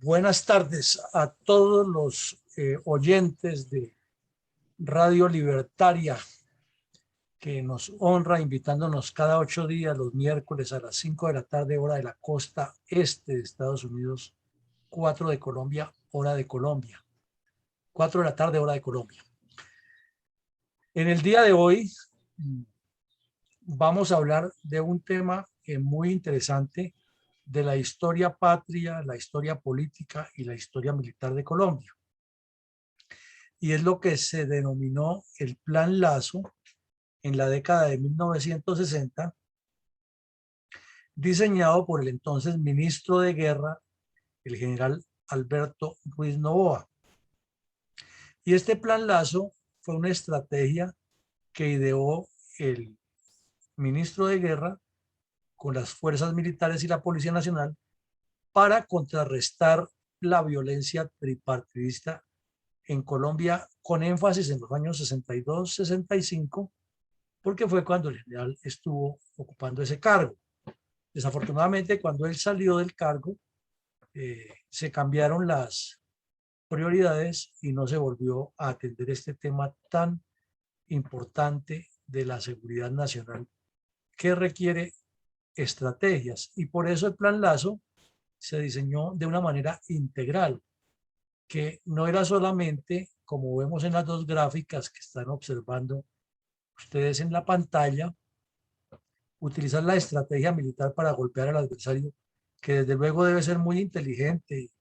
Buenas tardes a todos los oyentes de Radio Libertaria que nos honra invitándonos cada 8 días, los miércoles a las 5 de la tarde, hora de la costa este de Estados Unidos, 4 de Colombia, hora de Colombia, 4 de la tarde, hora de Colombia. En el día de hoy vamos a hablar de un tema muy interesante de la historia patria, la historia política y la historia militar de Colombia. Y es lo que se denominó el Plan Lazo en la década de 1960, diseñado por el entonces ministro de Guerra, el general Alberto Ruiz Noboa. Y este Plan Lazo fue una estrategia que ideó el ministro de Guerra con las fuerzas militares y la Policía Nacional para contrarrestar la violencia tripartidista en Colombia, con énfasis en los años 62-65, porque fue cuando el general estuvo ocupando ese cargo. Desafortunadamente, cuando él salió del cargo, se cambiaron las prioridades y no se volvió a atender este tema tan importante de la seguridad nacional que requiere estrategias. Y por eso el Plan Lazo se diseñó de una manera integral, que no era solamente, como vemos en las dos gráficas que están observando ustedes en la pantalla, utilizar la estrategia militar para golpear al adversario, que desde luego debe ser muy inteligente,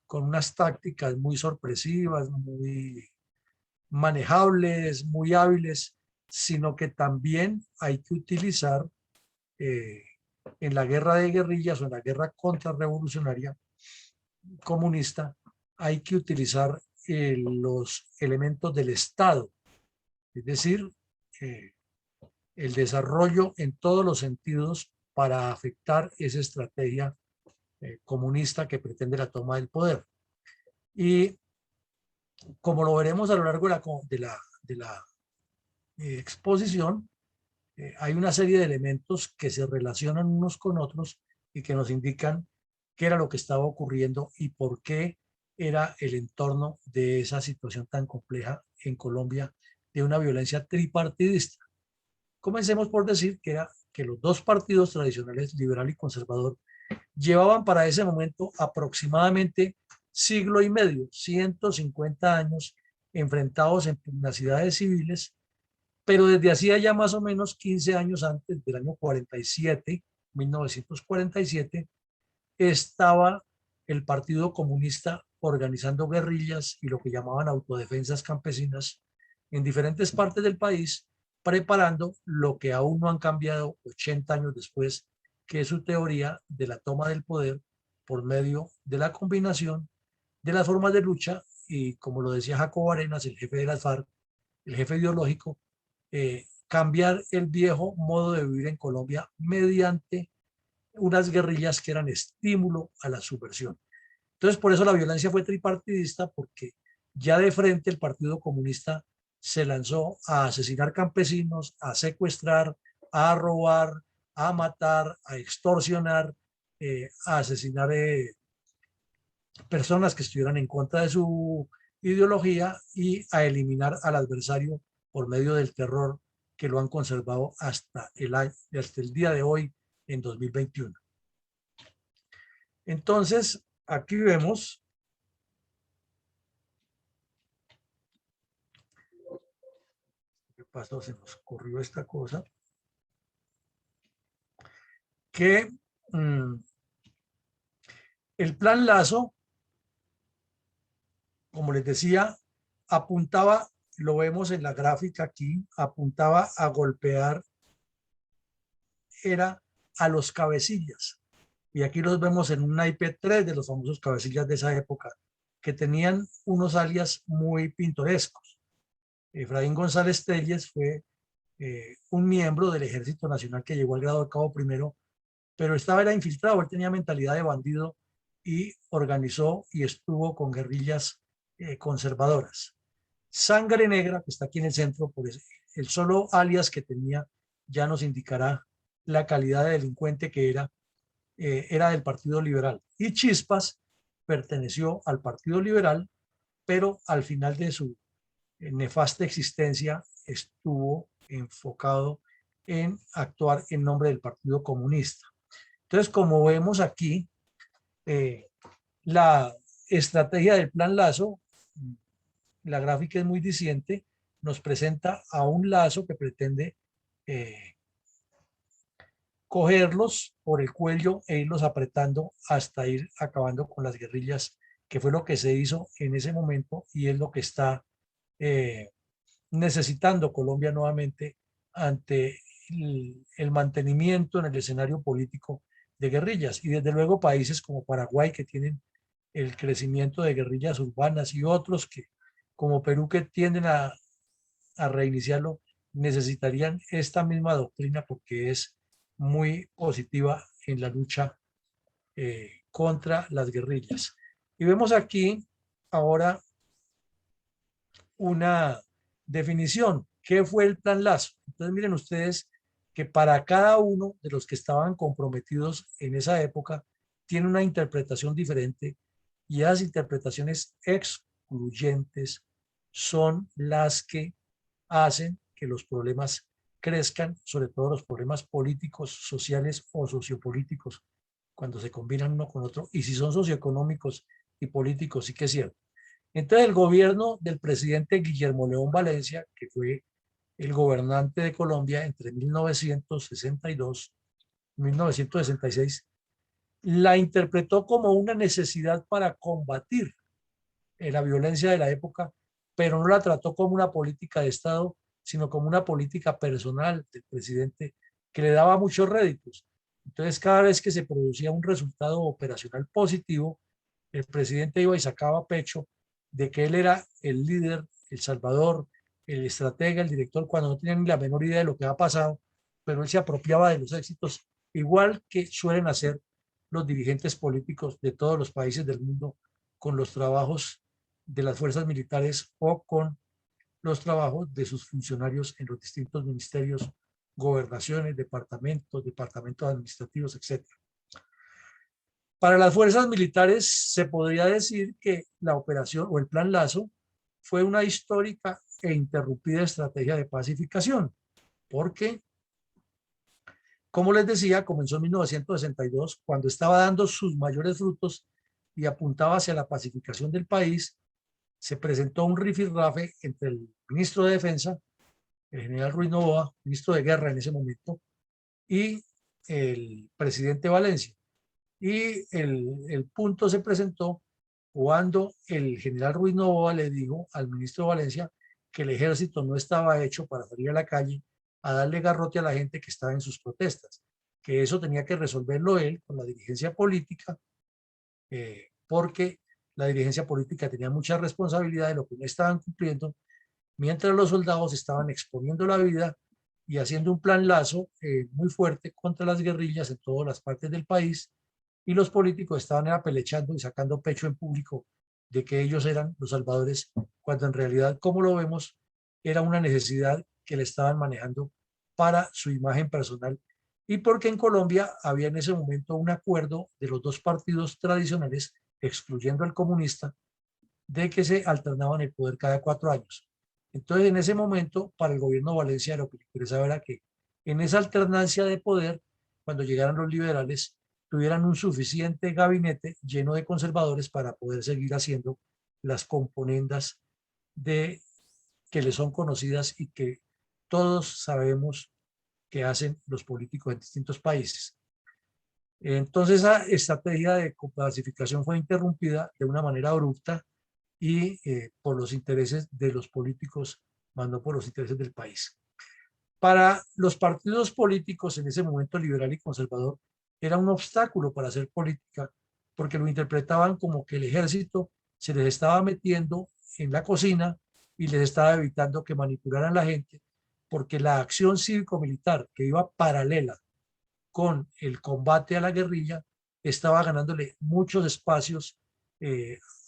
con unas tácticas muy sorpresivas, muy manejables, muy hábiles, sino que también hay que utilizar en la guerra de guerrillas o en la guerra contrarrevolucionaria comunista, hay que utilizar los elementos del Estado, es decir, el desarrollo en todos los sentidos para afectar esa estrategia comunista que pretende la toma del poder. Y como lo veremos a lo largo de la exposición, hay una serie de elementos que se relacionan unos con otros y que nos indican qué era lo que estaba ocurriendo y por qué era el entorno de esa situación tan compleja en Colombia de una violencia tripartidista. Comencemos por decir que era que los dos partidos tradicionales, liberal y conservador, llevaban para ese momento aproximadamente siglo y medio, 150 años, enfrentados en pugnacidades civiles, pero desde hacía ya más o menos 15 años antes, del año 47, 1947, estaba el Partido Comunista organizando guerrillas y lo que llamaban autodefensas campesinas en diferentes partes del país, preparando lo que aún no han cambiado 80 años después, que es su teoría de la toma del poder por medio de la combinación de las formas de lucha y, como lo decía Jacobo Arenas, el jefe de las FARC, el jefe ideológico, cambiar el viejo modo de vivir en Colombia mediante unas guerrillas que eran estímulo a la subversión. Entonces, por eso la violencia fue tripartidista, porque ya de frente el Partido Comunista se lanzó a asesinar campesinos, a secuestrar, a robar, a matar, a extorsionar, a asesinar personas que estuvieran en contra de su ideología y a eliminar al adversario por medio del terror, que lo han conservado hasta el día de hoy, en 2021. Entonces, aquí vemos ¿qué pasó? Se nos ocurrió esta cosa que el Plan Lazo, como les decía, apuntaba, lo vemos en la gráfica aquí, apuntaba a golpear era a los cabecillas. Y aquí los vemos en un IP3 de los famosos cabecillas de esa época, que tenían unos alias muy pintorescos. Efraín González Telles fue un miembro del Ejército Nacional que llegó al grado de cabo primero, pero era infiltrado, él tenía mentalidad de bandido y organizó y estuvo con guerrillas conservadoras. Sangre Negra, que está aquí en el centro, por el solo alias que tenía ya nos indicará la calidad de delincuente que era del Partido Liberal. Y Chispas, perteneció al Partido Liberal, pero al final de su nefasta existencia estuvo enfocado en actuar en nombre del Partido Comunista. Entonces, como vemos aquí, la estrategia del Plan Lazo, la gráfica es muy diciente, nos presenta a un Lazo que pretende cogerlos por el cuello e irlos apretando hasta ir acabando con las guerrillas, que fue lo que se hizo en ese momento y es lo que está necesitando Colombia nuevamente ante el mantenimiento en el escenario político de guerrillas. Y desde luego países como Paraguay, que tienen el crecimiento de guerrillas urbanas, y otros que, como Perú, que tienden a reiniciarlo, necesitarían esta misma doctrina porque es muy positiva en la lucha contra las guerrillas. Y vemos aquí ahora una definición. ¿Qué fue el Plan Lazo? Entonces miren ustedes que para cada uno de los que estaban comprometidos en esa época tiene una interpretación diferente, y esas interpretaciones excluyentes son las que hacen que los problemas crezcan, sobre todo los problemas políticos, sociales o sociopolíticos, cuando se combinan uno con otro, y si son socioeconómicos y políticos, sí que es cierto. Entonces el gobierno del presidente Guillermo León Valencia, que fue el gobernante de Colombia entre 1962 y 1966, la interpretó como una necesidad para combatir la violencia de la época, pero no la trató como una política de Estado, sino como una política personal del presidente que le daba muchos réditos. Entonces, cada vez que se producía un resultado operacional positivo, el presidente iba y sacaba pecho de que él era el líder, el salvador, el estratega, el director, cuando no tenía ni la menor idea de lo que había pasado, pero él se apropiaba de los éxitos, igual que suelen hacer los dirigentes políticos de todos los países del mundo con los trabajos de las fuerzas militares o con los trabajos de sus funcionarios en los distintos ministerios, gobernaciones, departamentos administrativos, etc. Para las fuerzas militares se podría decir que la operación o el Plan Lazo fue una histórica e interrumpida estrategia de pacificación, porque, como les decía, comenzó en 1962, cuando estaba dando sus mayores frutos y apuntaba hacia la pacificación del país. Se presentó un rifirrafe entre el ministro de Defensa, el general Ruiz Noboa, ministro de Guerra en ese momento, y el presidente Valencia. Y el punto se presentó cuando el general Ruiz Noboa le dijo al ministro Valencia que el ejército no estaba hecho para salir a la calle a darle garrote a la gente que estaba en sus protestas, que eso tenía que resolverlo él con la dirigencia política, porque la dirigencia política tenía mucha responsabilidad de lo que no estaban cumpliendo, mientras los soldados estaban exponiendo la vida y haciendo un plan Lazo muy fuerte contra las guerrillas en todas las partes del país, y los políticos estaban apelechando y sacando pecho en público de que ellos eran los salvadores, cuando en realidad, como lo vemos, era una necesidad que le estaban manejando para su imagen personal, y porque en Colombia había en ese momento un acuerdo de los dos partidos tradicionales, excluyendo al comunista, de que se alternaban el poder cada 4 años. Entonces, en ese momento, para el gobierno de Valencia, lo que interesaba era que en esa alternancia de poder, cuando llegaran los liberales, tuvieran un suficiente gabinete lleno de conservadores para poder seguir haciendo las componendas de que les son conocidas y que todos sabemos que hacen los políticos en distintos países. Entonces, esa estrategia de pacificación fue interrumpida de una manera abrupta y por los intereses de los políticos, más no por los intereses del país. Para los partidos políticos en ese momento, liberal y conservador, era un obstáculo para hacer política, porque lo interpretaban como que el ejército se les estaba metiendo en la cocina y les estaba evitando que manipularan a la gente, porque la acción cívico-militar que iba paralela con el combate a la guerrilla estaba ganándole muchos espacios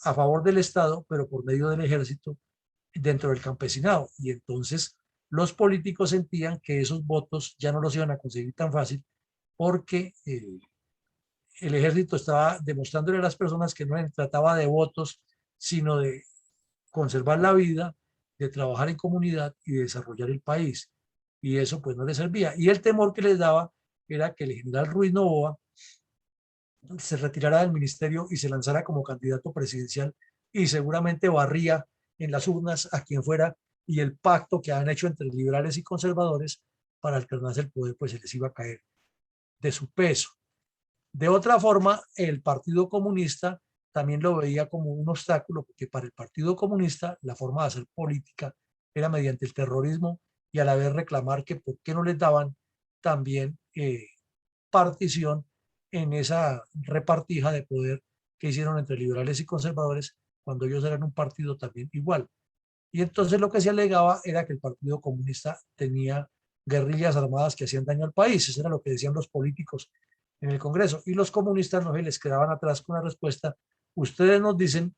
a favor del Estado, pero por medio del ejército dentro del campesinado. Y entonces los políticos sentían que esos votos ya no los iban a conseguir tan fácil, porque el ejército estaba demostrándole a las personas que no se trataba de votos, sino de conservar la vida, de trabajar en comunidad y de desarrollar el país. Y eso pues no les servía. Y el temor que les daba era que el general Ruiz Novoa se retirara del ministerio y se lanzara como candidato presidencial y seguramente barría en las urnas a quien fuera, y el pacto que han hecho entre liberales y conservadores para alternarse el poder pues se les iba a caer de su peso. De otra forma, el Partido Comunista también lo veía como un obstáculo, porque para el Partido Comunista la forma de hacer política era mediante el terrorismo y a la vez reclamar que por qué no les daban también partición en esa repartija de poder que hicieron entre liberales y conservadores cuando ellos eran un partido también igual. Y entonces lo que se alegaba era que el Partido Comunista tenía guerrillas armadas que hacían daño al país. Eso era lo que decían los políticos en el Congreso. Y los comunistas no se les quedaban atrás con la respuesta: ustedes nos dicen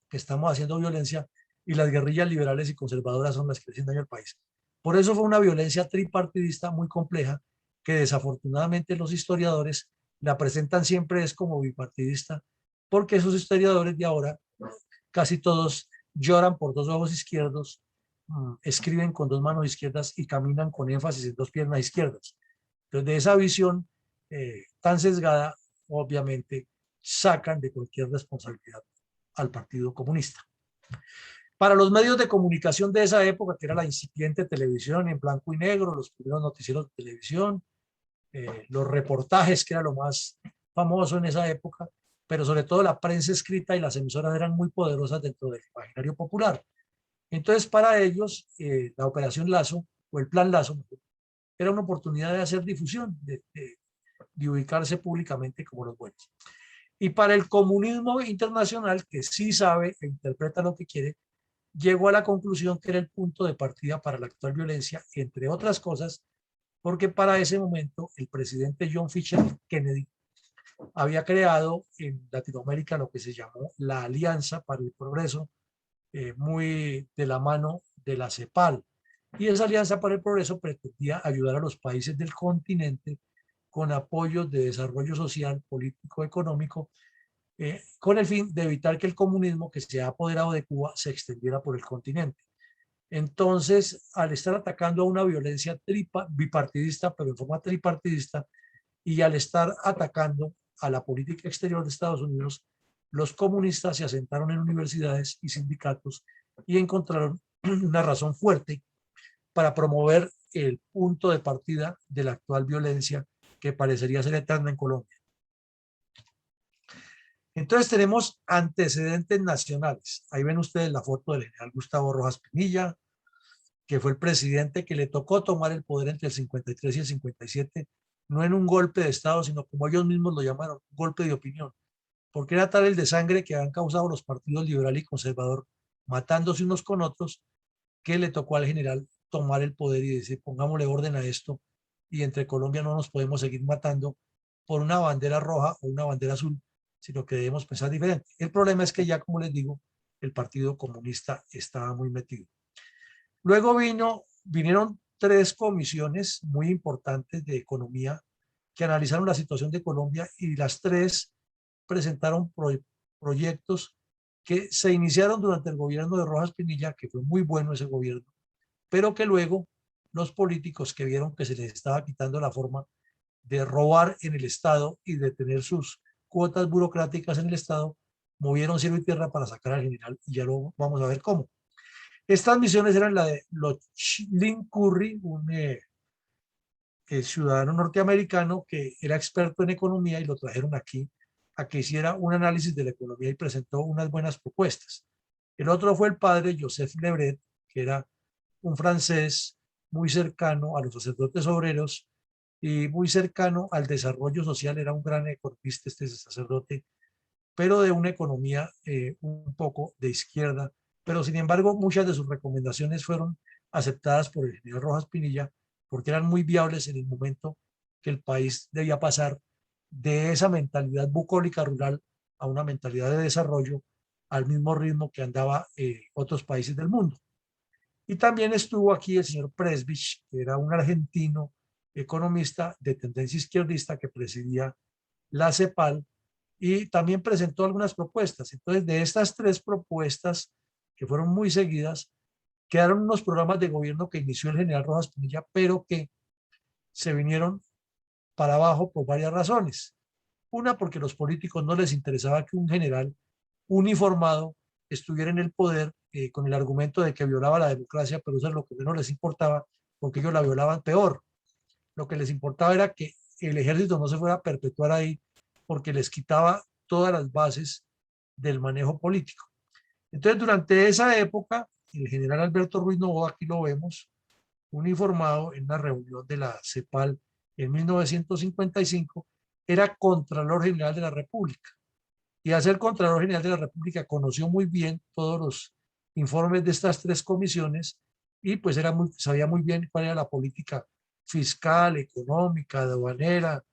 que estamos haciendo violencia y las guerrillas liberales y conservadoras son las que hacen daño al país. Por eso fue una violencia tripartidista muy compleja, que desafortunadamente los historiadores la presentan siempre es como bipartidista, porque esos historiadores de ahora casi todos lloran por dos ojos izquierdos, escriben con dos manos izquierdas y caminan con énfasis en dos piernas izquierdas. Entonces, de esa visión tan sesgada, obviamente, sacan de cualquier responsabilidad al Partido Comunista. Para los medios de comunicación de esa época, que era la incipiente televisión en blanco y negro, los primeros noticieros de televisión, los reportajes, que era lo más famoso en esa época, pero sobre todo la prensa escrita y las emisoras eran muy poderosas dentro del imaginario popular. Entonces, para ellos, la Operación Lazo, o el Plan Lazo, era una oportunidad de hacer difusión, de ubicarse públicamente como los buenos. Y para el comunismo internacional, que sí sabe e interpreta lo que quiere, llegó a la conclusión que era el punto de partida para la actual violencia, entre otras cosas, porque para ese momento el presidente John Fisher Kennedy había creado en Latinoamérica lo que se llamó la Alianza para el Progreso, muy de la mano de la CEPAL. Y esa Alianza para el Progreso pretendía ayudar a los países del continente con apoyos de desarrollo social, político, económico, con el fin de evitar que el comunismo que se ha apoderado de Cuba se extendiera por el continente. Entonces, al estar atacando a una violencia bipartidista, pero en forma tripartidista, y al estar atacando a la política exterior de Estados Unidos, los comunistas se asentaron en universidades y sindicatos y encontraron una razón fuerte para promover el punto de partida de la actual violencia que parecería ser eterna en Colombia. Entonces tenemos antecedentes nacionales. Ahí ven ustedes la foto del general Gustavo Rojas Pinilla, que fue el presidente que le tocó tomar el poder entre el 53 y el 57, no en un golpe de Estado, sino como ellos mismos lo llamaron, un golpe de opinión, porque era tal el desangre que han causado los partidos liberal y conservador, matándose unos con otros, que le tocó al general tomar el poder y decir: pongámosle orden a esto, y entre Colombia no nos podemos seguir matando por una bandera roja o una bandera azul, sino que debemos pensar diferente. El problema es que ya, como les digo, el Partido Comunista estaba muy metido. Luego vinieron tres comisiones muy importantes de economía que analizaron la situación de Colombia, y las tres presentaron proyectos que se iniciaron durante el gobierno de Rojas Pinilla, que fue muy bueno ese gobierno, pero que luego los políticos, que vieron que se les estaba quitando la forma de robar en el Estado y de tener sus cuotas burocráticas en el Estado, movieron cielo y tierra para sacar al general, y ya lo vamos a ver cómo. Estas misiones eran la de Lynn Curry, un ciudadano norteamericano que era experto en economía, y lo trajeron aquí a que hiciera un análisis de la economía y presentó unas buenas propuestas. El otro fue el padre Joseph Lebret, que era un francés muy cercano a los sacerdotes obreros y muy cercano al desarrollo social. Era un gran economista este sacerdote, pero de una economía un poco de izquierda. Pero sin embargo, muchas de sus recomendaciones fueron aceptadas por el general Rojas Pinilla, porque eran muy viables en el momento que el país debía pasar de esa mentalidad bucólica rural a una mentalidad de desarrollo al mismo ritmo que andaba otros países del mundo. Y también estuvo aquí el señor Presbich, que era un argentino economista de tendencia izquierdista que presidía la CEPAL, y también presentó algunas propuestas. Entonces, de estas tres propuestas, que fueron muy seguidas, quedaron unos programas de gobierno que inició el general Rojas Pinilla, pero que se vinieron para abajo por varias razones. Una, porque a los políticos no les interesaba que un general uniformado estuviera en el poder con el argumento de que violaba la democracia, pero eso es lo que menos les importaba, porque ellos la violaban peor. Lo que les importaba era que el ejército no se fuera a perpetuar ahí, porque les quitaba todas las bases del manejo político. Entonces, durante esa época, el general Alberto Ruiz Novoa, aquí lo vemos, uniformado en una reunión de la CEPAL en 1955, era Contralor General de la República. Y al ser Contralor General de la República conoció muy bien todos los informes de estas tres comisiones y pues sabía muy bien cuál era la política fiscal, económica, aduanera,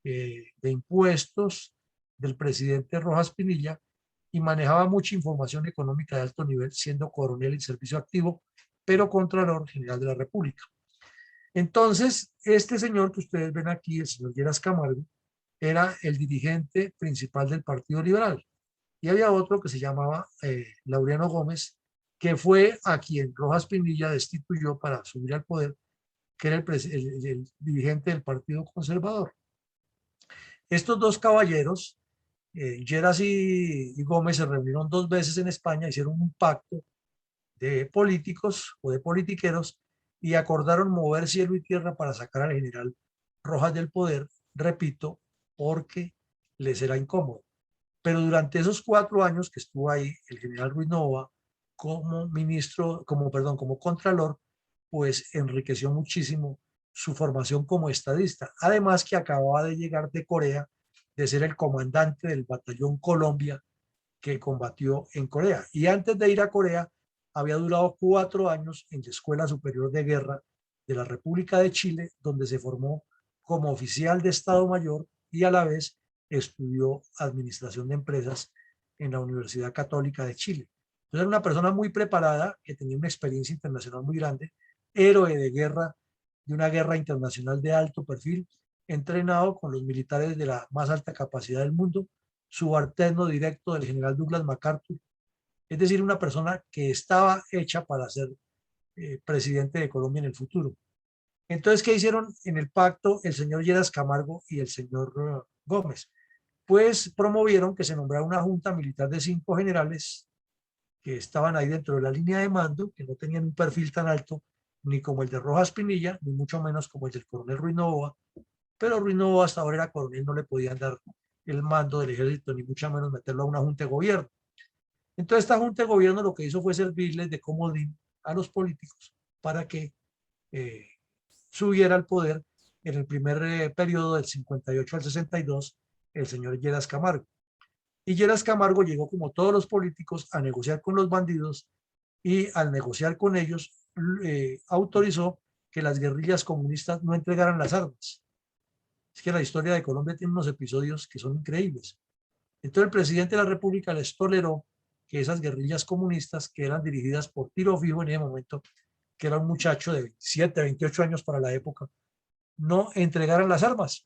de impuestos del presidente Rojas Pinilla, y manejaba mucha información económica de alto nivel, siendo coronel en servicio activo, pero Contralor General de la República. Entonces, este señor que ustedes ven aquí, el señor Lleras Camargo, era el dirigente principal del Partido Liberal. Y había otro que se llamaba Laureano Gómez, que fue a quien Rojas Pinilla destituyó para subir al poder, que era el dirigente del Partido Conservador. Estos dos caballeros, Lleras y Gómez, se reunieron dos veces en España, hicieron un pacto de políticos o de politiqueros y acordaron mover cielo y tierra para sacar al general Rojas del poder, repito, porque les era incómodo. Pero durante esos 4 años que estuvo ahí el general Ruiz Novoa como ministro, como contralor, pues enriqueció muchísimo su formación como estadista. Además que acababa de llegar de Corea, de ser el comandante del batallón Colombia que combatió en Corea. Y antes de ir a Corea, había durado 4 años en la Escuela Superior de Guerra de la República de Chile, donde se formó como oficial de Estado Mayor y a la vez estudió Administración de Empresas en la Universidad Católica de Chile. Entonces era una persona muy preparada, que tenía una experiencia internacional muy grande, héroe de guerra, de una guerra internacional de alto perfil, entrenado con los militares de la más alta capacidad del mundo, subalterno directo del general Douglas MacArthur, es decir, una persona que estaba hecha para ser presidente de Colombia en el futuro. Entonces, ¿qué hicieron en el pacto el señor Lleras Camargo y el señor Gómez? Pues promovieron que se nombrara una junta militar de 5 generales que estaban ahí dentro de la línea de mando, que no tenían un perfil tan alto ni como el de Rojas Pinilla, ni mucho menos como el del coronel Ruiz Novoa, pero Ruiz Novoa hasta ahora era coronel, no le podían dar el mando del ejército, ni mucho menos meterlo a una junta de gobierno. Entonces esta junta de gobierno lo que hizo fue servirles de comodín a los políticos para que eh, subiera al poder en el primer periodo del 58 al 62 el señor Lleras Camargo. Y Lleras Camargo llegó, como todos los políticos, a negociar con los bandidos, y al negociar con ellos autorizó que las guerrillas comunistas no entregaran las armas. Es que la historia de Colombia tiene unos episodios que son increíbles. Entonces el presidente de la República les toleró que esas guerrillas comunistas, que eran dirigidas por Tiro Fijo en ese momento, que era un muchacho de 27, 28 años para la época, no entregaran las armas,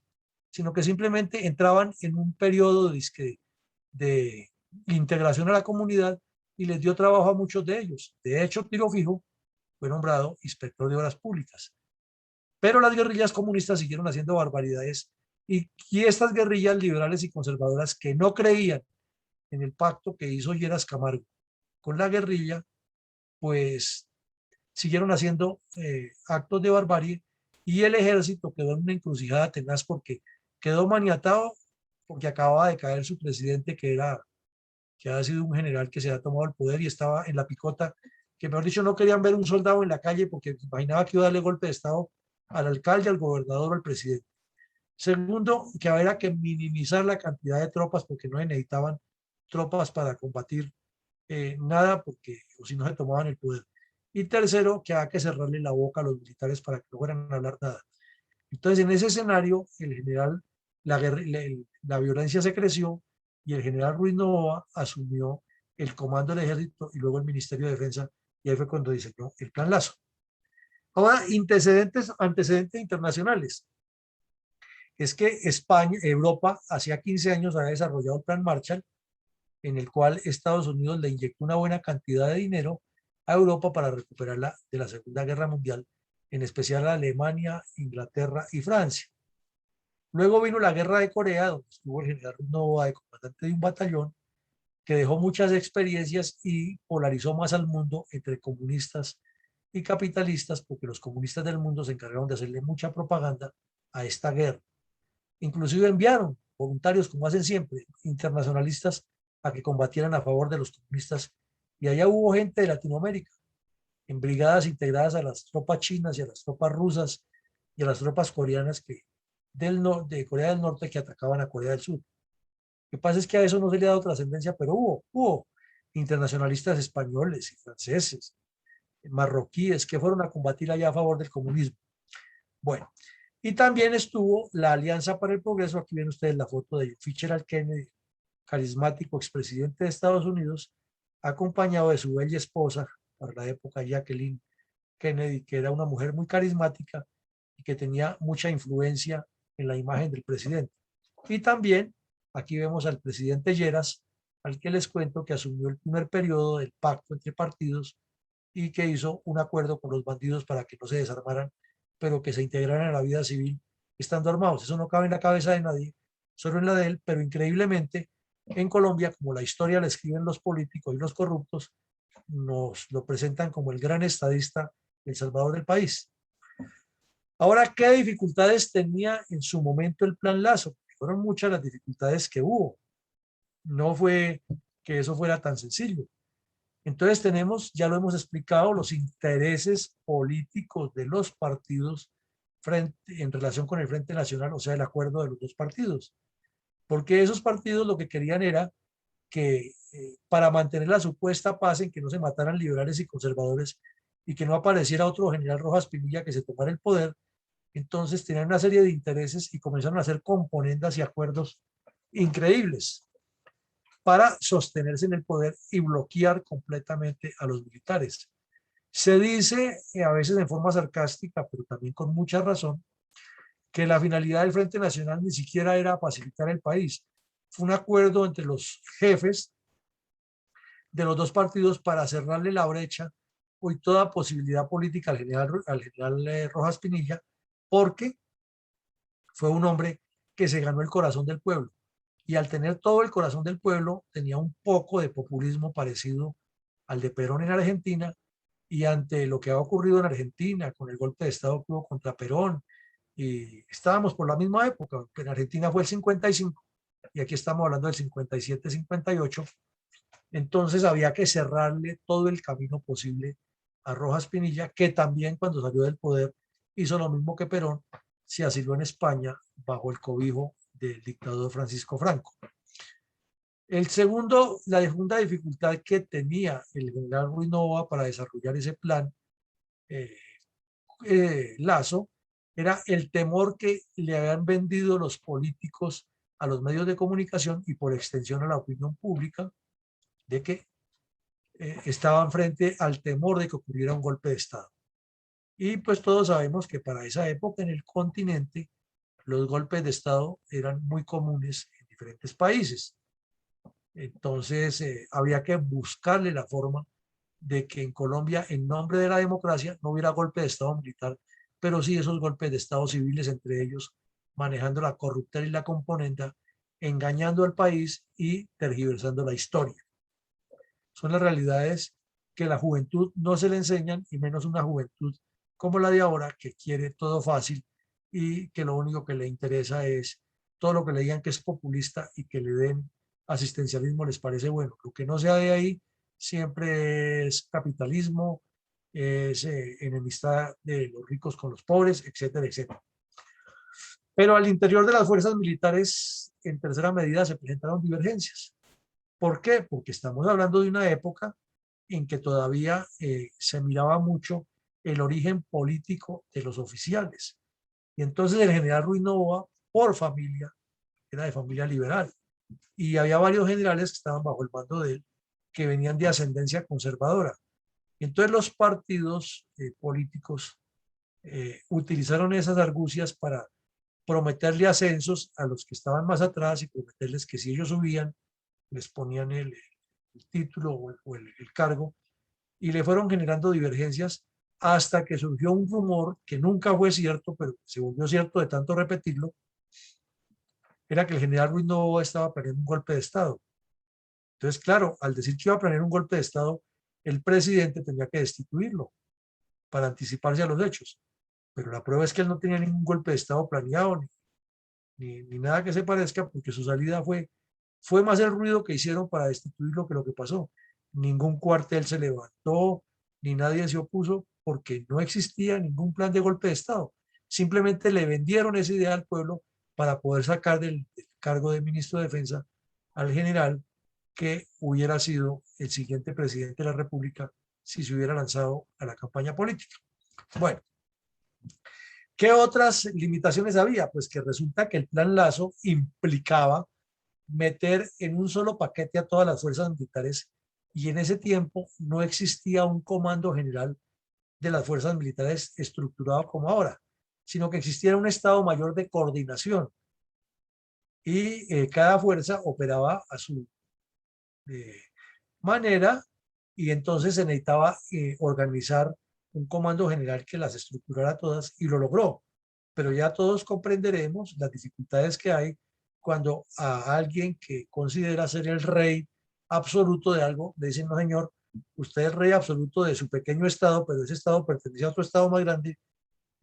sino que simplemente entraban en un periodo de integración a la comunidad, y les dio trabajo a muchos de ellos. De hecho, Tiro Fijo fue nombrado inspector de obras públicas. Pero las guerrillas comunistas siguieron haciendo barbaridades, y estas guerrillas liberales y conservadoras que no creían en el pacto que hizo Lleras Camargo con la guerrilla, pues siguieron haciendo actos de barbarie, y el ejército quedó en una encrucijada tenaz porque quedó maniatado, porque acababa de caer su presidente, que había sido un general que se había tomado el poder y estaba en la picota, que mejor dicho no querían ver un soldado en la calle porque imaginaba que iba a darle golpe de estado al alcalde, al gobernador o al presidente. Segundo, que había que minimizar la cantidad de tropas porque no necesitaban tropas para combatir nada, porque o si no se tomaban el poder. Y tercero, que había que cerrarle la boca a los militares para que no fueran a hablar nada. Entonces, en ese escenario, el general, la violencia se creció, y el general Ruiz Novoa asumió el comando del ejército y luego el Ministerio de Defensa, y ahí fue cuando diseñó el Plan Lazo. Ahora, antecedentes internacionales. es que España, Europa, hacía 15 años había desarrollado el Plan Marshall, en el cual Estados Unidos le inyectó una buena cantidad de dinero a Europa para recuperarla de la Segunda Guerra Mundial, en especial a Alemania, Inglaterra y Francia. Luego vino la Guerra de Corea, donde estuvo el general Novoa de comandante de un batallón, que dejó muchas experiencias y polarizó más al mundo entre comunistas y capitalistas, porque los comunistas del mundo se encargaron de hacerle mucha propaganda a esta guerra. Inclusive enviaron voluntarios, como hacen siempre, internacionalistas, a que combatieran a favor de los comunistas. Y allá hubo gente de Latinoamérica, en brigadas integradas a las tropas chinas y a las tropas rusas y a las tropas coreanas de Corea del Norte que atacaban a Corea del Sur. Lo que pasa es que a eso no se le ha dado trascendencia, pero hubo internacionalistas españoles y franceses, marroquíes, que fueron a combatir allá a favor del comunismo. Bueno, y también estuvo la Alianza para el Progreso. Aquí ven ustedes la foto de Fitzgerald Kennedy, carismático expresidente de Estados Unidos, acompañado de su bella esposa, para la época Jacqueline Kennedy, que era una mujer muy carismática y que tenía mucha influencia en la imagen del presidente. Y también aquí vemos al presidente Lleras, al que les cuento que asumió el primer periodo del pacto entre partidos y que hizo un acuerdo con los bandidos para que no se desarmaran, pero que se integraran a la vida civil estando armados. Eso no cabe en la cabeza de nadie, solo en la de él, pero increíblemente en Colombia, como la historia la escriben los políticos y los corruptos, nos lo presentan como el gran estadista, el salvador del país. Ahora, ¿qué dificultades tenía en su momento el Plan Lazo? Fueron muchas las dificultades que hubo. No fue que eso fuera tan sencillo. Entonces tenemos, ya lo hemos explicado, los intereses políticos de los partidos en relación con el Frente Nacional, o sea, el acuerdo de los dos partidos. Porque esos partidos lo que querían era que para mantener la supuesta paz, en que no se mataran liberales y conservadores y que no apareciera otro general Rojas Pinilla que se tomara el poder, entonces tenían una serie de intereses y comenzaron a hacer componendas y acuerdos increíbles para sostenerse en el poder y bloquear completamente a los militares. Se dice, a veces en forma sarcástica, pero también con mucha razón, que la finalidad del Frente Nacional ni siquiera era pacificar el país. Fue un acuerdo entre los jefes de los dos partidos para cerrarle la brecha y toda posibilidad política al general Rojas Pinilla, porque fue un hombre que se ganó el corazón del pueblo. Y al tener todo el corazón del pueblo, tenía un poco de populismo parecido al de Perón en Argentina, y ante lo que ha ocurrido en Argentina con el golpe de Estado que hubo contra Perón, y estábamos por la misma época, en Argentina fue el 55 y aquí estamos hablando del 57-58, entonces había que cerrarle todo el camino posible a Rojas Pinilla, que también cuando salió del poder hizo lo mismo que Perón, se asiló en España bajo el cobijo del dictador Francisco Franco. La segunda dificultad que tenía el general Ruiz Novoa para desarrollar ese plan eh, Lazo era el temor que le habían vendido los políticos a los medios de comunicación y por extensión a la opinión pública de que estaban frente al temor de que ocurriera un golpe de Estado. Y pues todos sabemos que para esa época en el continente los golpes de Estado eran muy comunes en diferentes países. Entonces había que buscarle la forma de que en Colombia, en nombre de la democracia, no hubiera golpe de Estado militar, pero sí esos golpes de Estado civiles, entre ellos manejando la corruptela y la componenda, engañando al país y tergiversando la historia. Son las realidades que la juventud no se le enseñan, y menos una juventud como la de ahora, que quiere todo fácil y que lo único que le interesa es todo lo que le digan que es populista y que le den asistencialismo les parece bueno. Lo que no sea de ahí siempre es capitalismo, es enemistad de los ricos con los pobres, etcétera, etcétera. Pero al interior de las fuerzas militares, en tercera medida, se presentaron divergencias. ¿Por qué? Porque estamos hablando de una época en que todavía se miraba mucho el origen político de los oficiales. Y entonces el general Ruiz Novoa, por familia, era de familia liberal. Y había varios generales que estaban bajo el mando de él, que venían de ascendencia conservadora. Y entonces los partidos políticos utilizaron esas argucias para prometerle ascensos a los que estaban más atrás y prometerles que si ellos subían, les ponían el título o el cargo, y le fueron generando divergencias hasta que surgió un rumor que nunca fue cierto, pero se volvió cierto de tanto repetirlo, era que el general Ruiz Novoa estaba planeando un golpe de Estado. Entonces, claro, al decir que iba a planear un golpe de Estado, el presidente tenía que destituirlo para anticiparse a los hechos. Pero la prueba es que él no tenía ningún golpe de Estado planeado, ni nada que se parezca, porque su salida fue más el ruido que hicieron para destituirlo que lo que pasó. Ningún cuartel se levantó, ni nadie se opuso, porque no existía ningún plan de golpe de Estado. Simplemente le vendieron esa idea al pueblo para poder sacar del cargo de ministro de Defensa al general que hubiera sido el siguiente presidente de la República si se hubiera lanzado a la campaña política. Bueno, ¿qué otras limitaciones había? Pues que resulta que el plan Lazo implicaba meter en un solo paquete a todas las fuerzas militares y en ese tiempo no existía un comando general de las fuerzas militares estructurado como ahora, sino que existía un Estado Mayor de coordinación y cada fuerza operaba a su manera y entonces se necesitaba organizar un comando general que las estructurara todas y lo logró. Pero ya todos comprenderemos las dificultades que hay cuando a alguien que considera ser el rey absoluto de algo le dicen, no señor, usted es el rey absoluto de su pequeño estado, pero ese estado pertenece a otro estado más grande,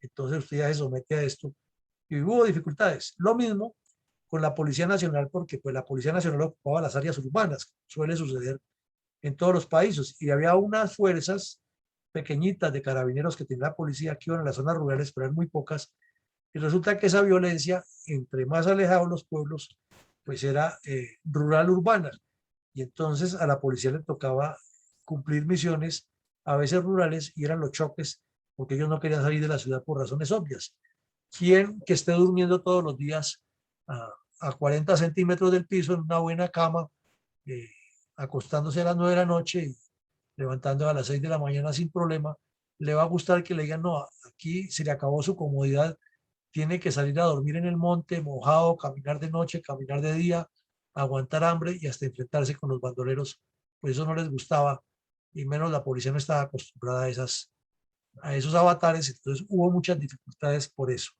entonces usted ya se somete a esto. Y hubo dificultades. Lo mismo con la Policía Nacional, porque pues la Policía Nacional ocupaba las áreas urbanas, suele suceder en todos los países, y había unas fuerzas pequeñitas de carabineros que tenía la policía que iban a las zonas rurales, pero eran muy pocas, y resulta que esa violencia, entre más alejados los pueblos, pues era rural-urbana, y entonces a la policía le tocaba cumplir misiones, a veces rurales, y eran los choques, porque ellos no querían salir de la ciudad por razones obvias. ¿Quién que esté durmiendo todos los días a 40 centímetros del piso en una buena cama, eh, acostándose a las 9 de la noche y levantando a las 6 de la mañana sin problema, le va a gustar que le digan, no, aquí se le acabó su comodidad, tiene que salir a dormir en el monte, mojado, caminar de noche, caminar de día, aguantar hambre y hasta enfrentarse con los bandoleros? Pues eso no les gustaba, y menos la policía no estaba acostumbrada a esos avatares, entonces hubo muchas dificultades por eso.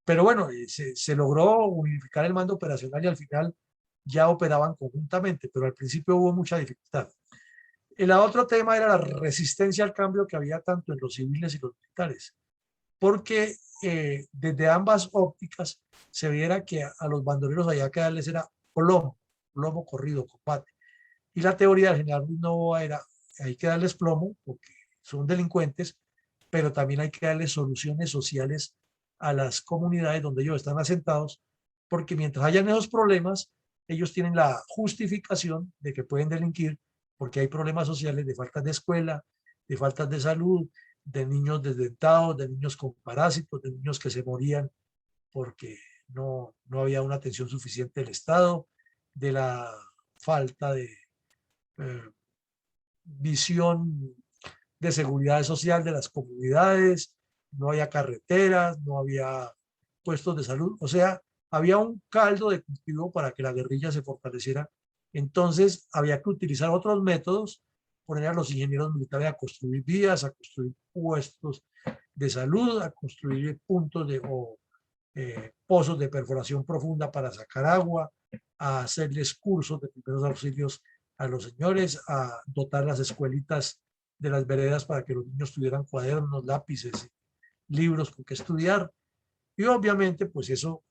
Pero bueno, se logró unificar el mando operacional y al final ya operaban conjuntamente, pero al principio hubo mucha dificultad. El otro tema era la resistencia al cambio que había tanto en los civiles y los militares, porque desde ambas ópticas se viera que a los bandoleros había que darles era plomo, plomo corrido, combate. Y la teoría del general Ruiz Novoa era, hay que darles plomo porque son delincuentes, pero también hay que darles soluciones sociales a las comunidades donde ellos están asentados, porque mientras hayan esos problemas, ellos tienen la justificación de que pueden delinquir porque hay problemas sociales de faltas de escuela, de faltas de salud, de niños desdentados, de niños con parásitos, de niños que se morían porque no había una atención suficiente del Estado, de la falta de visión de seguridad social de las comunidades, no había carreteras, no había puestos de salud, o sea, había un caldo de cultivo para que la guerrilla se fortaleciera. Entonces había que utilizar otros métodos, poner a los ingenieros militares a construir vías, a construir puestos de salud, a construir puntos o pozos de perforación profunda para sacar agua, a hacerles cursos de primeros auxilios a los señores, a dotar las escuelitas de las veredas para que los niños tuvieran cuadernos, lápices, libros con que estudiar. Y obviamente, pues eso,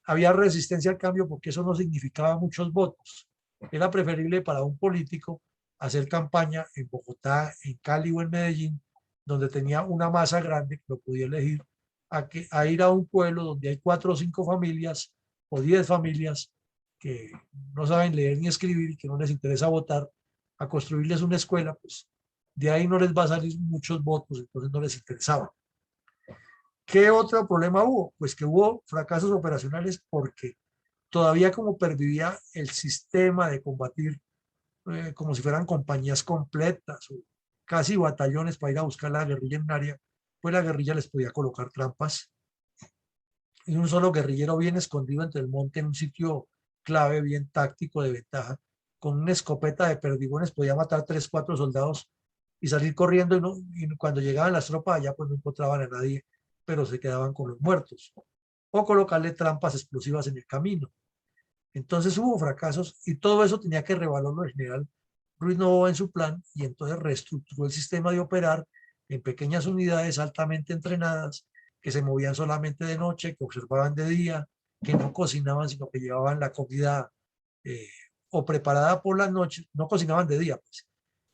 había resistencia al cambio porque eso no significaba muchos votos. Era preferible para un político hacer campaña en Bogotá, en Cali o en Medellín, donde tenía una masa grande que lo podía elegir, a ir a un pueblo donde hay 4 o 5 familias o 10 familias que no saben leer ni escribir y que no les interesa votar, a construirles una escuela, pues de ahí no les va a salir muchos votos, entonces no les interesaba. ¿Qué otro problema hubo? Pues que hubo fracasos operacionales porque todavía como pervivía el sistema de combatir como si fueran compañías completas o casi batallones para ir a buscar la guerrilla en un área, pues la guerrilla les podía colocar trampas y un solo guerrillero bien escondido entre el monte en un sitio clave, bien táctico, de ventaja, con una escopeta de perdigones podía matar 3, 4 soldados y salir corriendo y cuando llegaban las tropas allá pues no encontraban a nadie, pero se quedaban con los muertos. O colocarle trampas explosivas en el camino. Entonces hubo fracasos y todo eso tenía que revalorarlo el general Ruiz Novoa en su plan y entonces reestructuró el sistema de operar en pequeñas unidades altamente entrenadas que se movían solamente de noche, que observaban de día, que no cocinaban, sino que llevaban la comida eh, o preparada por las noches, no cocinaban de día, pues,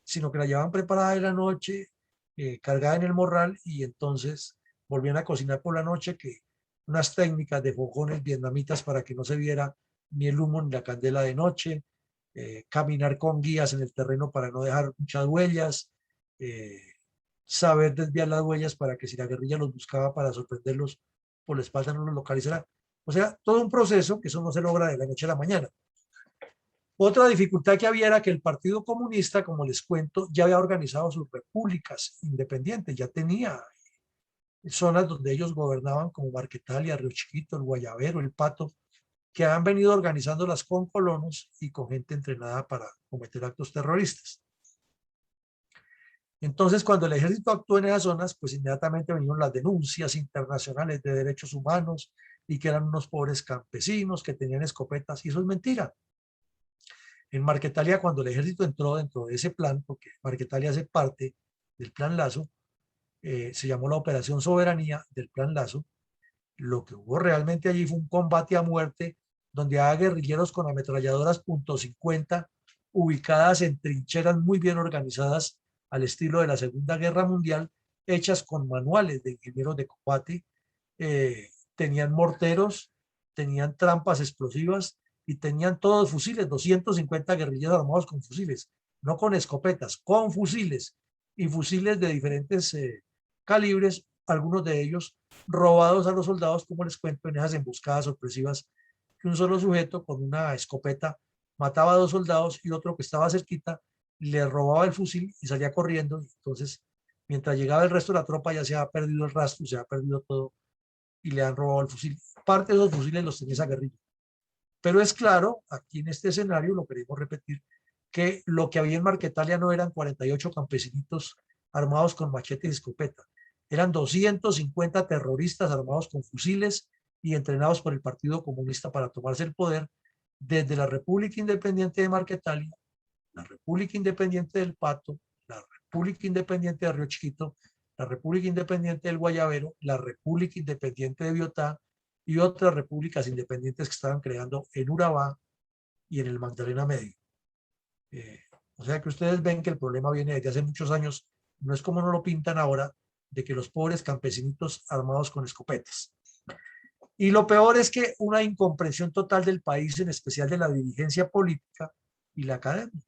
sino que la llevaban preparada de la noche, cargada en el morral y entonces volvían a cocinar por la noche, que unas técnicas de fogones vietnamitas para que no se viera ni el humo ni la candela de noche, caminar con guías en el terreno para no dejar muchas huellas, eh, saber desviar las huellas para que si la guerrilla los buscaba para sorprenderlos por la espalda no los localizara. O sea, todo un proceso que eso no se logra de la noche a la mañana. Otra dificultad que había era que el Partido Comunista, como les cuento, ya había organizado sus repúblicas independientes, ya tenía zonas donde ellos gobernaban como Marquetalia, Río Chiquito, el Guayabero, el Pato, que han venido organizándolas con colonos y con gente entrenada para cometer actos terroristas. Entonces, cuando el ejército actuó en esas zonas, pues inmediatamente vinieron las denuncias internacionales de derechos humanos y que eran unos pobres campesinos que tenían escopetas, y eso es mentira. En Marquetalia, cuando el ejército entró dentro de ese plan, porque Marquetalia hace parte del Plan Lazo, se llamó la Operación Soberanía del Plan Lazo, lo que hubo realmente allí fue un combate a muerte donde había guerrilleros con ametralladoras .50 ubicadas en trincheras muy bien organizadas al estilo de la Segunda Guerra Mundial, hechas con manuales de ingenieros de combate, tenían morteros, tenían trampas explosivas y tenían todos fusiles, 250 guerrilleros armados con fusiles, no con escopetas, con fusiles y fusiles de diferentes calibres, algunos de ellos robados a los soldados, como les cuento, en esas emboscadas sorpresivas, que un solo sujeto con una escopeta mataba a 2 soldados y otro que estaba cerquita le robaba el fusil y salía corriendo. Entonces, mientras llegaba el resto de la tropa, ya se ha perdido el rastro, se ha perdido todo y le han robado el fusil. Parte de esos fusiles los tenía esa guerrilla. Pero es claro, aquí en este escenario, lo queremos repetir, que lo que había en Marquetalia no eran 48 campesinitos armados con machetes y escopeta. Eran 250 terroristas armados con fusiles y entrenados por el Partido Comunista para tomarse el poder desde la República Independiente de Marquetalia, la República Independiente del Pato, la República Independiente de Río Chiquito, la República Independiente del Guayabero, la República Independiente de Biotá y otras repúblicas independientes que estaban creando en Urabá y en el Magdalena Medio. O sea que ustedes ven que el problema viene desde hace muchos años, no es como no lo pintan ahora, de que los pobres campesinitos armados con escopetas. Y lo peor es que una incomprensión total del país, en especial de la dirigencia política y la academia.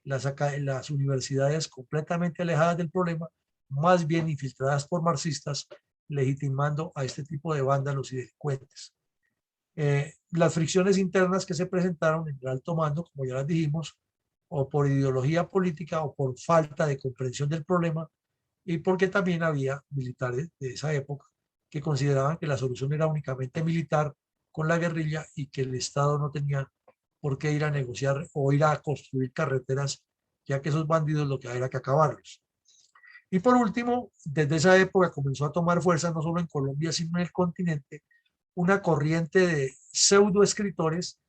Las universidades completamente alejadas del problema, más bien infiltradas por marxistas, legitimando a este tipo de vándalos y delincuentes. Las fricciones internas que se presentaron en el alto mando, como ya las dijimos, o por ideología política o por falta de comprensión del problema, y porque también había militares de esa época que consideraban que la solución era únicamente militar con la guerrilla y que el Estado no tenía por qué ir a negociar o ir a construir carreteras, ya que esos bandidos lo que era que acabarlos. Y por último, desde esa época comenzó a tomar fuerza no solo en Colombia, sino en el continente, una corriente de pseudoescritores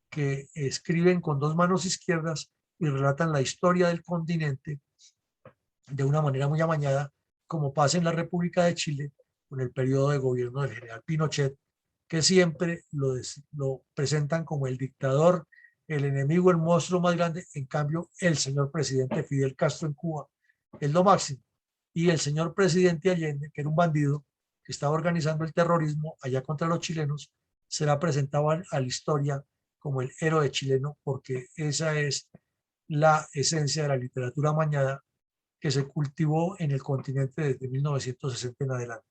que escriben con 2 manos izquierdas y relatan la historia del continente de una manera muy amañada, como pasa en la República de Chile con el periodo de gobierno del general Pinochet, que siempre lo presentan como el dictador, el enemigo, el monstruo más grande. En cambio, el señor presidente Fidel Castro en Cuba es lo máximo. Y el señor presidente Allende, que era un bandido que estaba organizando el terrorismo allá contra los chilenos, será presentado a la historia como el héroe chileno, porque esa es la esencia de la literatura amañada que se cultivó en el continente desde 1960 en adelante.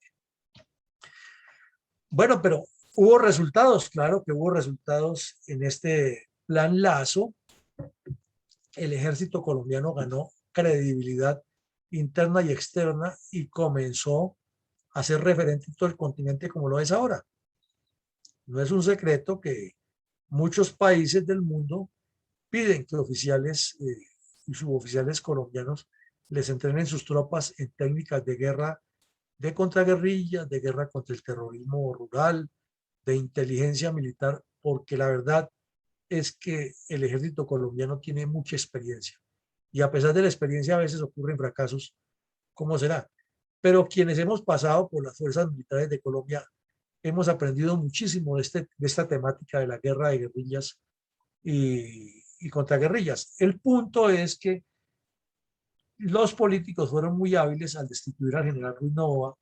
Bueno, pero hubo resultados, claro que hubo resultados en este plan Lazo. El ejército colombiano ganó credibilidad interna y externa y comenzó a ser referente en todo el continente como lo es ahora. No es un secreto que muchos países del mundo piden que oficiales y suboficiales colombianos les entrenen sus tropas en técnicas de guerra, de contraguerrilla, de guerra contra el terrorismo rural, de inteligencia militar, porque la verdad es que el ejército colombiano tiene mucha experiencia. Y a pesar de la experiencia, a veces ocurren fracasos. ¿Cómo será? Pero quienes hemos pasado por las fuerzas militares de Colombia hemos aprendido muchísimo de esta temática de la guerra de guerrillas y contraguerrillas. El punto es que los políticos fueron muy hábiles al destituir al general Ruiz Novoa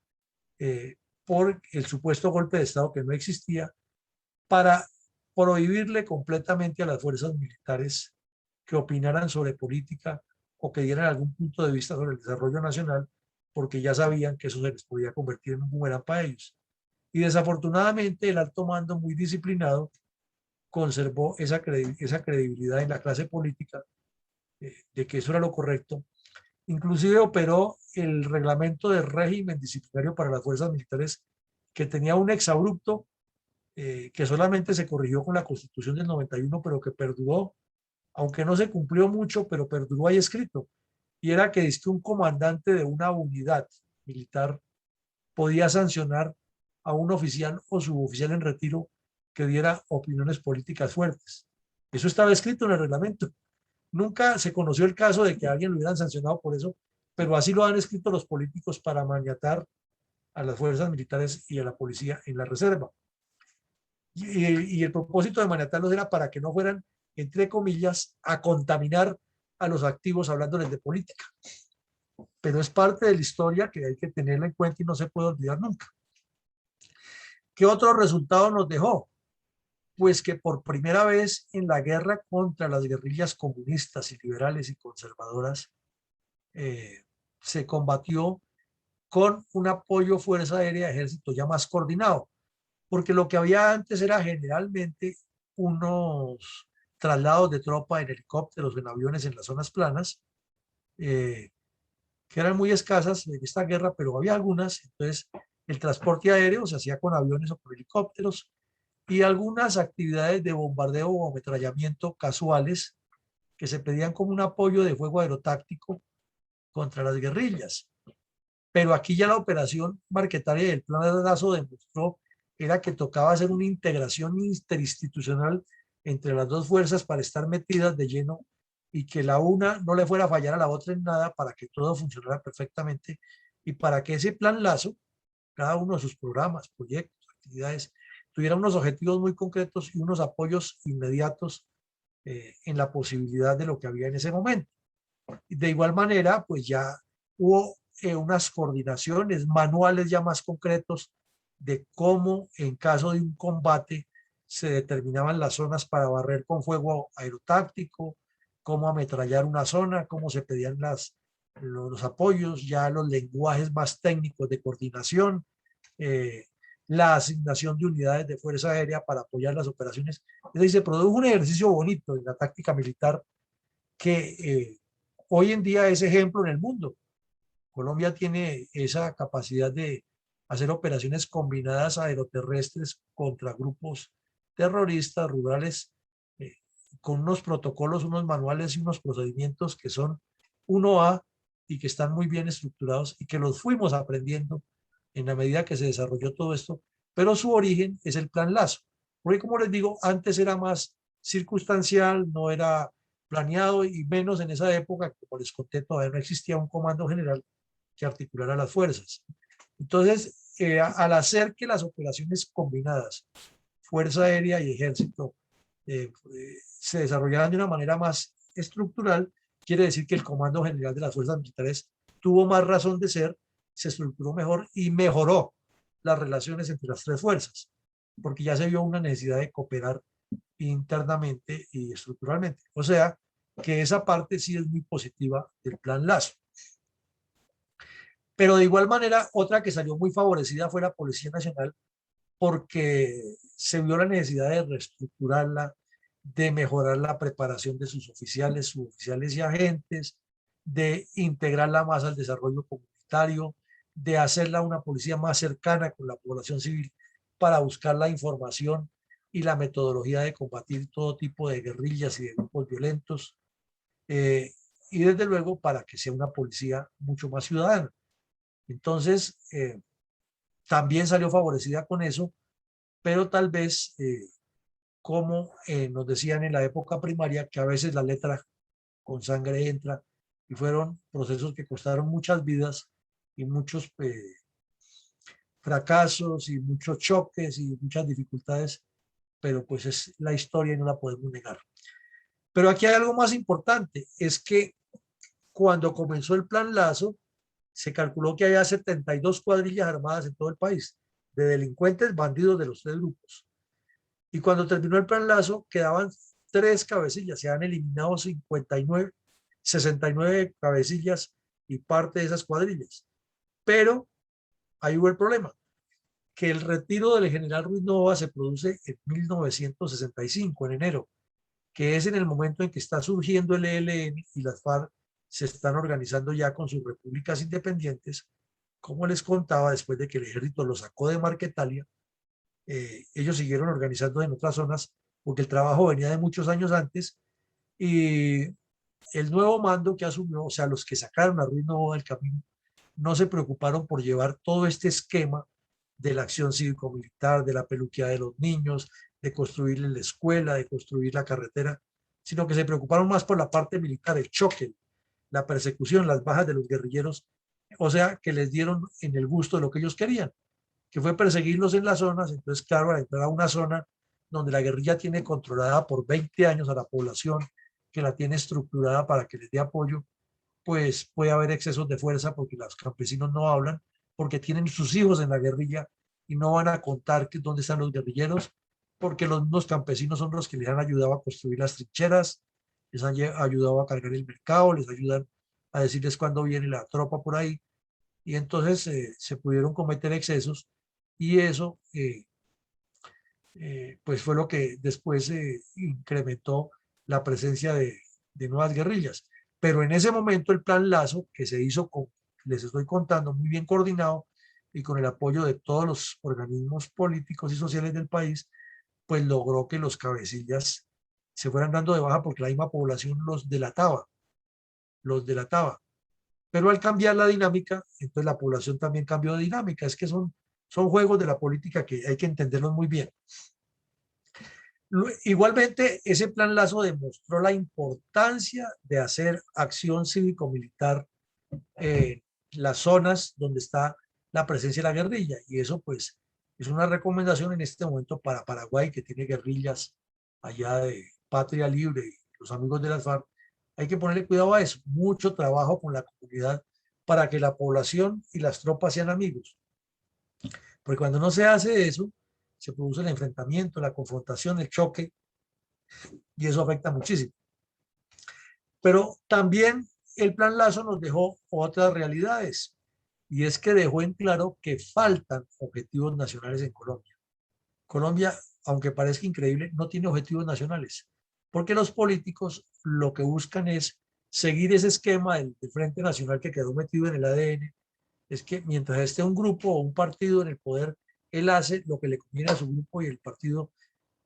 por el supuesto golpe de Estado que no existía, para prohibirle completamente a las fuerzas militares que opinaran sobre política o que dieran algún punto de vista sobre el desarrollo nacional, porque ya sabían que eso se les podía convertir en un boomerang para ellos. Y desafortunadamente el alto mando, muy disciplinado, conservó esa credibilidad en la clase política de que eso era lo correcto. Inclusive operó el reglamento de régimen disciplinario para las fuerzas militares, que tenía un exabrupto que solamente se corrigió con la Constitución del 91, pero que perduró, aunque no se cumplió mucho, pero perduró ahí escrito. Y era que un comandante de una unidad militar podía sancionar a un oficial o suboficial en retiro que diera opiniones políticas fuertes. Eso estaba escrito en el reglamento. Nunca se conoció el caso de que alguien lo hubieran sancionado por eso, pero así lo han escrito los políticos para maniatar a las fuerzas militares y a la policía en la reserva. Y el propósito de maniatarlos era para que no fueran, entre comillas, a contaminar a los activos hablándoles de política. Pero es parte de la historia que hay que tenerla en cuenta y no se puede olvidar nunca. ¿Qué otro resultado nos dejó? Pues que por primera vez en la guerra contra las guerrillas comunistas y liberales y conservadoras se combatió con un apoyo Fuerza Aérea Ejército ya más coordinado, porque lo que había antes era generalmente unos traslados de tropa en helicópteros, en aviones en las zonas planas, que eran muy escasas en esta guerra, pero había algunas. Entonces el transporte aéreo se hacía con aviones o con helicópteros, y algunas actividades de bombardeo o ametrallamiento casuales que se pedían como un apoyo de fuego aerotáctico contra las guerrillas. Pero aquí ya la operación marquetaria del plan de Lazo demostró era que tocaba hacer una integración interinstitucional entre las dos fuerzas para estar metidas de lleno y que la una no le fuera a fallar a la otra en nada, para que todo funcionara perfectamente y para que ese plan Lazo, cada uno de sus programas, proyectos, actividades, tuviera unos objetivos muy concretos y unos apoyos inmediatos en la posibilidad de lo que había en ese momento. De igual manera, pues ya hubo unas coordinaciones, manuales ya más concretos de cómo en caso de un combate se determinaban las zonas para barrer con fuego aerotáctico, cómo ametrallar una zona, cómo se pedían los apoyos, ya los lenguajes más técnicos de coordinación, la asignación de unidades de fuerza aérea para apoyar las operaciones. Es decir, se produjo un ejercicio bonito en la táctica militar que hoy en día es ejemplo en el mundo. Colombia tiene esa capacidad de hacer operaciones combinadas aeroterrestres contra grupos terroristas rurales, eh, con unos protocolos, unos manuales y unos procedimientos que son 1A y que están muy bien estructurados y que los fuimos aprendiendo en la medida que se desarrolló todo esto, pero su origen es el plan Lazo. Porque como les digo, antes era más circunstancial, no era planeado, y menos en esa época, como les conté, todavía no existía un comando general que articulara las fuerzas. Entonces, al hacer que las operaciones combinadas, Fuerza Aérea y Ejército, se desarrollaran de una manera más estructural, quiere decir que el Comando General de las Fuerzas Militares tuvo más razón de ser, se estructuró mejor y mejoró las relaciones entre las tres fuerzas, porque ya se vio una necesidad de cooperar internamente y estructuralmente. O sea, que esa parte sí es muy positiva del plan Lazo. Pero de igual manera, otra que salió muy favorecida fue la Policía Nacional, porque se vio la necesidad de reestructurarla, de mejorar la preparación de sus oficiales, suboficiales y agentes, de integrarla más al desarrollo comunitario, de hacerla una policía más cercana con la población civil. para buscar la información y la metodología de combatir todo tipo de guerrillas y de grupos violentos, eh, y desde luego para que sea una policía mucho más ciudadana. Entonces, también salió favorecida con eso, pero tal vez, como nos decían en la época primaria, que a veces la letra con sangre entra, y fueron procesos que costaron muchas vidas y muchos fracasos y muchos choques y muchas dificultades, pero pues es la historia y no la podemos negar. Pero aquí hay algo más importante, es que cuando comenzó el Plan Lazo, se calculó que había 72 cuadrillas armadas en todo el país, de delincuentes, bandidos de los tres grupos. Y cuando terminó el Plan Lazo, quedaban 3 cabecillas, se han eliminado 69 cabecillas y parte de esas cuadrillas. Pero ahí hubo el problema, que el retiro del general Ruiz Nova se produce en 1965, en enero, que es en el momento en que está surgiendo el ELN y las FARC se están organizando ya con sus repúblicas independientes. Como les contaba, después de que el ejército los sacó de Marquetalia, ellos siguieron organizando en otras zonas porque el trabajo venía de muchos años antes, y el nuevo mando que asumió, o sea, los que sacaron a Ruiz Novoa del camino, no se preocuparon por llevar todo este esquema de la acción cívico-militar, de la peluqueada de los niños, de construir la escuela, de construir la carretera, sino que se preocuparon más por la parte militar, el choque, la persecución, las bajas de los guerrilleros, o sea, que les dieron en el gusto de lo que ellos querían, que fue perseguirlos en las zonas. Entonces, claro, al entrar a una zona donde la guerrilla tiene controlada por 20 años a la población, que la tiene estructurada para que les dé apoyo, pues puede haber excesos de fuerza porque los campesinos no hablan, porque tienen sus hijos en la guerrilla y no van a contar dónde están los guerrilleros, porque los mismos campesinos son los que les han ayudado a construir las trincheras, les han ayudado a cargar el mercado, les ayudan a decirles cuándo viene la tropa por ahí, y entonces se pudieron cometer excesos, y eso pues fue lo que después incrementó la presencia de nuevas guerrillas. Pero en ese momento el Plan Lazo, que se hizo con, les estoy contando, muy bien coordinado y con el apoyo de todos los organismos políticos y sociales del país, pues logró que los cabecillas se fueran dando de baja porque la misma población los delataba. Pero al cambiar la dinámica, entonces la población también cambió de dinámica. Es que son juegos de la política que hay que entenderlos muy bien. Igualmente, ese Plan Lazo demostró la importancia de hacer acción cívico-militar en las zonas donde está la presencia de la guerrilla, y eso pues es una recomendación en este momento para Paraguay, que tiene guerrillas allá de Patria Libre y los amigos de las FARC. Hay que ponerle cuidado a eso, mucho trabajo con la comunidad para que la población y las tropas sean amigos, porque cuando no se hace eso, se produce el enfrentamiento, la confrontación, el choque, y eso afecta muchísimo. Pero también el Plan Lazo nos dejó otras realidades, y es que dejó en claro que faltan objetivos nacionales en Colombia. Colombia, aunque parezca increíble, no tiene objetivos nacionales, porque los políticos lo que buscan es seguir ese esquema del Frente Nacional que quedó metido en el ADN. Es que mientras esté un grupo o un partido en el poder, él hace lo que le conviene a su grupo y el partido,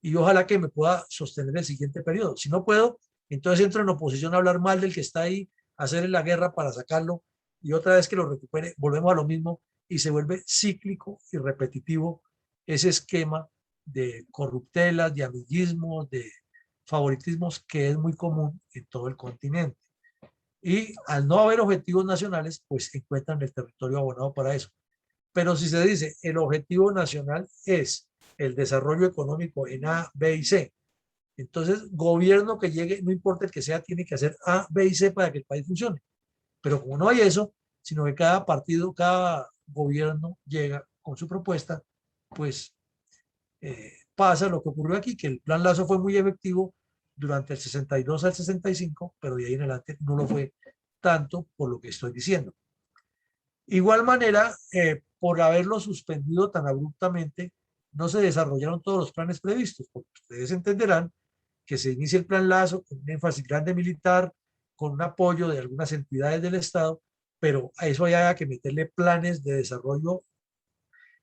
y ojalá que me pueda sostener el siguiente periodo. Si no puedo, entonces entro en oposición a hablar mal del que está ahí, hacerle la guerra para sacarlo, y otra vez que lo recupere, volvemos a lo mismo, y se vuelve cíclico y repetitivo ese esquema de corruptelas, de amiguismos, de favoritismos que es muy común en todo el continente. Y al no haber objetivos nacionales, pues encuentran el territorio abonado para eso. Pero si se dice el objetivo nacional es el desarrollo económico en A, B y C, entonces gobierno que llegue, no importa el que sea, tiene que hacer A, B y C para que el país funcione. Pero como no hay eso, sino que cada partido, cada gobierno llega con su propuesta, pues pasa lo que ocurrió aquí, que el Plan Lazo fue muy efectivo durante el 62 al 65, pero de ahí en adelante no lo fue tanto, por lo que estoy diciendo. Igual manera, por haberlo suspendido tan abruptamente, no se desarrollaron todos los planes previstos, porque ustedes entenderán que se inicia el Plan Lazo con un énfasis grande militar, con un apoyo de algunas entidades del Estado, pero a eso hay que meterle planes de desarrollo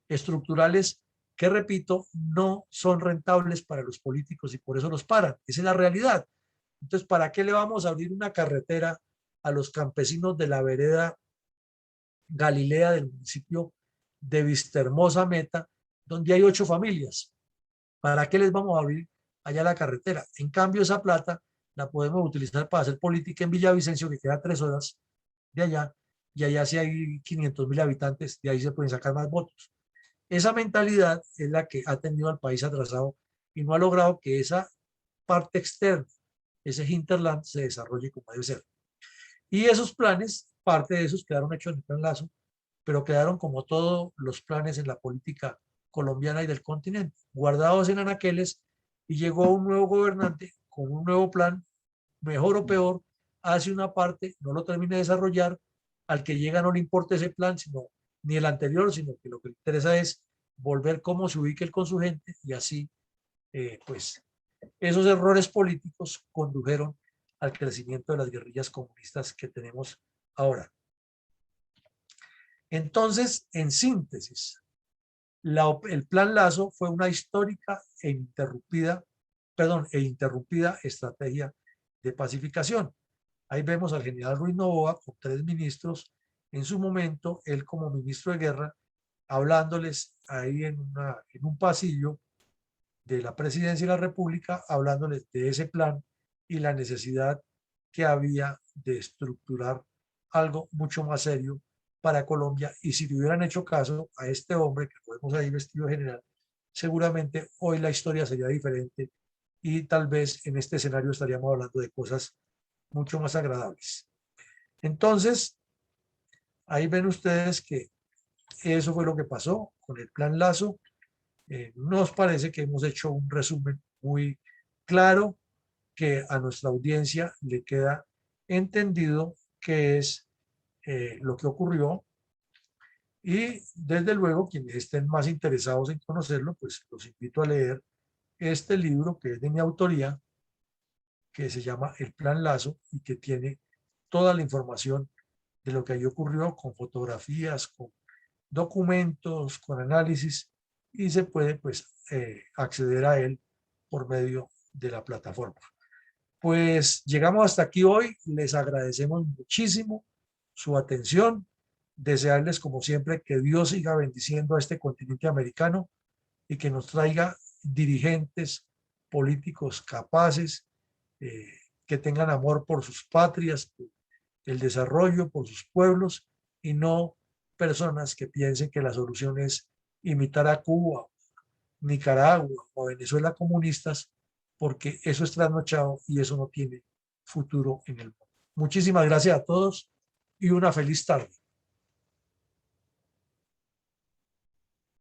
estructurales que repito, no son rentables para los políticos y por eso los paran. Esa es la realidad. Entonces, ¿para qué le vamos a abrir una carretera a los campesinos de la vereda Galilea del municipio de Vistahermosa Meta, donde hay 8 familias? ¿Para qué les vamos a abrir allá la carretera? En cambio, esa plata la podemos utilizar para hacer política en Villavicencio, que queda 3 horas de allá, y allá si hay 500.000 habitantes, de ahí se pueden sacar más votos. Esa mentalidad es la que ha tenido al país atrasado y no ha logrado que esa parte externa, ese hinterland, se desarrolle como debe ser. Y esos planes, parte de esos quedaron hechos en el Plan Lazo, pero quedaron como todos los planes en la política colombiana y del continente, guardados en anaqueles, y llegó un nuevo gobernante con un nuevo plan, mejor o peor, hace una parte, no lo termina de desarrollar, al que llega no le importa ese plan, sino ni el anterior, sino que lo que le interesa es volver cómo se ubique él con su gente, y así, pues, esos errores políticos condujeron al crecimiento de las guerrillas comunistas que tenemos ahora. Entonces, en síntesis, el Plan Lazo fue una histórica e interrumpida estrategia de pacificación. Ahí vemos al general Ruiz Noboa con 3 ministros, en su momento, él como ministro de guerra, hablándoles ahí en un pasillo de la presidencia de la República, hablándoles de ese plan y la necesidad que había de estructurar algo mucho más serio para Colombia. Y si le hubieran hecho caso a este hombre que podemos ahí vestido de general, seguramente hoy la historia sería diferente y tal vez en este escenario estaríamos hablando de cosas mucho más agradables. Entonces, ahí ven ustedes que eso fue lo que pasó con el Plan Lazo. Nos parece que hemos hecho un resumen muy claro, que a nuestra audiencia le queda entendido qué es lo que ocurrió, y desde luego quienes estén más interesados en conocerlo, pues los invito a leer este libro que es de mi autoría, que se llama El Plan Lazo y que tiene toda la información de lo que allí ocurrió, con fotografías, con documentos, con análisis, y se puede pues acceder a él por medio de la plataforma. Pues llegamos hasta aquí hoy, les agradecemos muchísimo su atención, desearles como siempre que Dios siga bendiciendo a este continente americano y que nos traiga dirigentes políticos capaces, que tengan amor por sus patrias, por el desarrollo, por sus pueblos, y no personas que piensen que la solución es imitar a Cuba, Nicaragua o Venezuela comunistas, porque eso es trasnochado y eso no tiene futuro en el mundo. Muchísimas gracias a todos y una feliz tarde.